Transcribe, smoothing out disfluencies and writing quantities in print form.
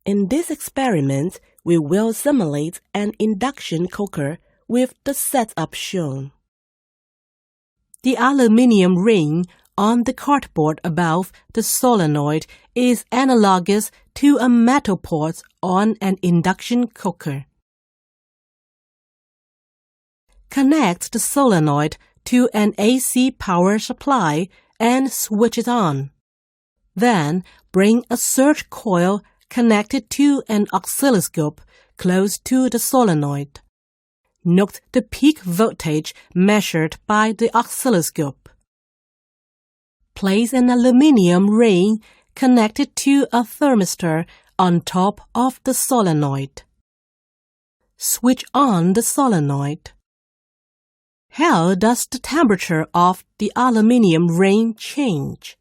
In this experiment, we will simulate an induction cooker with the setup shown. The aluminium ring on the cardboard above the solenoid is analogous to a metal port on an induction cooker. Connect the solenoid to an AC power supply and switch it on. Then bring a surge coil connected to an oscilloscope close to the solenoid. Note the peak voltage measured by the oscilloscope. Place an aluminium ring connected to a thermistor on top of the solenoid. Switch on the solenoid. How does the temperature of the aluminium ring change?